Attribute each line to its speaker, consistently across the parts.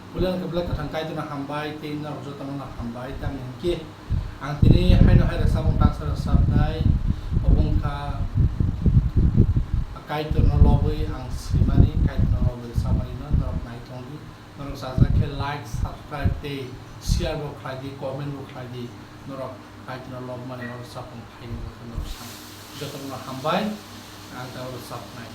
Speaker 1: Bulan kebelah katangkai tu nak hambai, tin nak usul tanah nak hambai, tam yang ke, ang tini hai no hai rasa bung tak serasa nai, obung ka, kai tu nak lobby ang simani, kai tu nak lobby samani na, nak naik tonggi, nak saja ke like, subscribe te, share buk lagi, comment buk lagi, nak kai tu nak lobby mana nak sapung kai nak sam, jatuh nak hambai, ang tahu sap nai.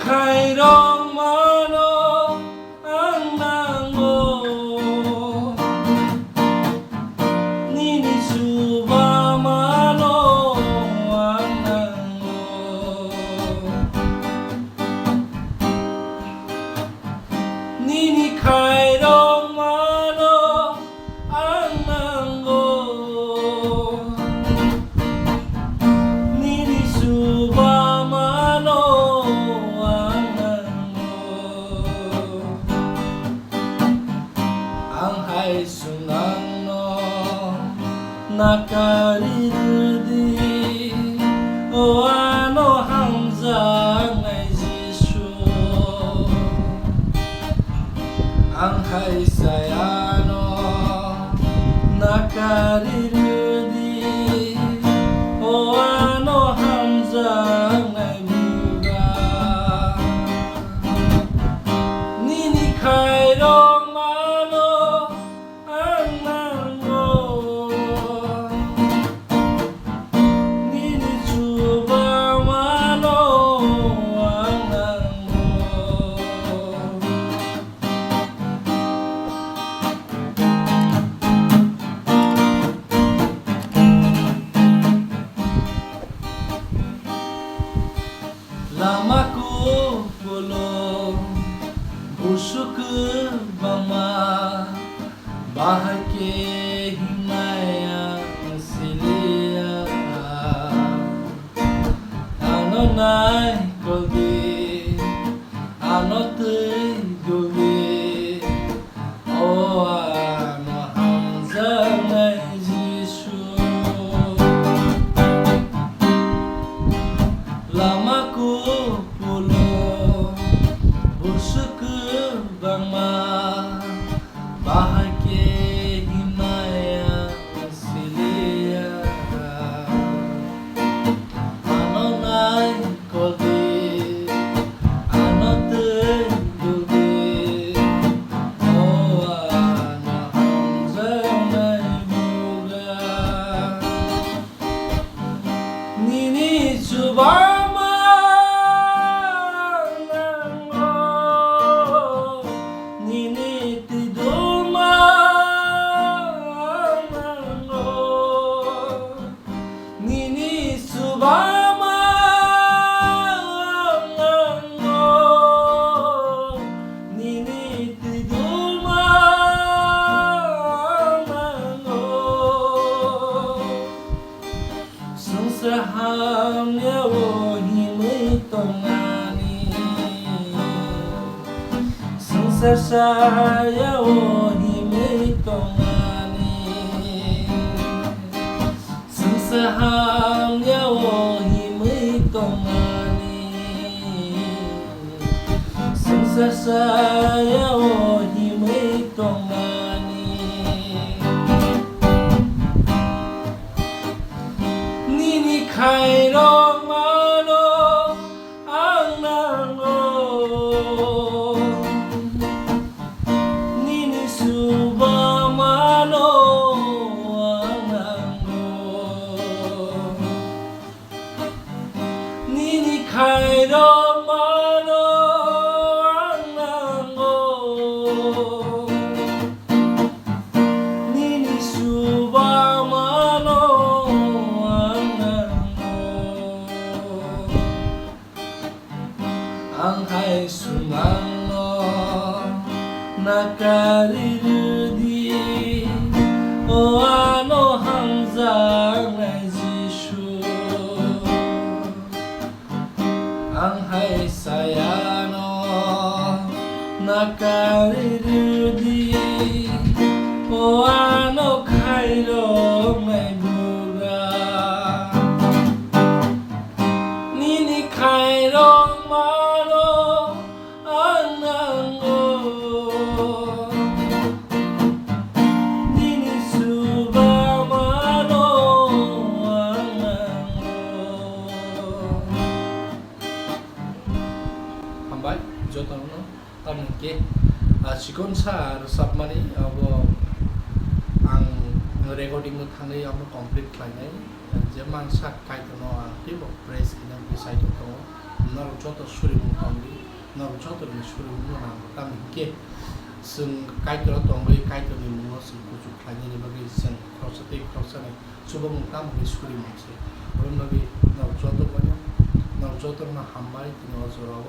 Speaker 1: Khai rong mano ang nango nini suba mano ang nango nini khai rong mano ang nango nini suba mano sunano nakarirudi o ano hamza ngai Jisu ang hai sayano nakarirudi o ano hamza ngai buga nini kairo lamaku belum busuk bama bahagia himaya silia ano nai kogi ano tei gogi o ano hamza nai Jisu lamaku busuk bama bahagia himaya silia ano nai kogi ano tei gogi o ano hamza nai buga nini coba Sahamnya wohimai tongani Sensar saya wohimai tongani Sensahamnya wohimai tongani Sensar saya wohimai tongani Nini khai rong mano ang nango nini suba mano ang nango nini khai rong mano ang nango nini suba mano ang hai sumano nakarirudi o ano hamza ngai Jisu ang hai sayano nakarirudi हामबाय जतनो तारमाने सिखोन सार सबमाने अब आं recording थांनाय अब complete खालामनाय जे मानसा कायतनो आंखिबो press किना बिसाइड दङ नर जत सुरिमु दंदि नर जत सुरिमु नाम तारमाने जों कायतनो दंबै कायतोनि मुङाव जों गुजु खालामनायनि बागै जों खरसाते खरसाने सुबुं तारमाने सुरिमुसे ओरैबायदि नर जत बनो नर जतनो हामबाय दिनो जराव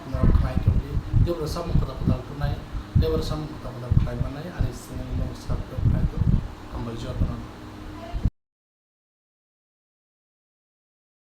Speaker 1: नर खायतोनि देवर साम खदा खदा नाय देवर साम खदा खदा खालामनाय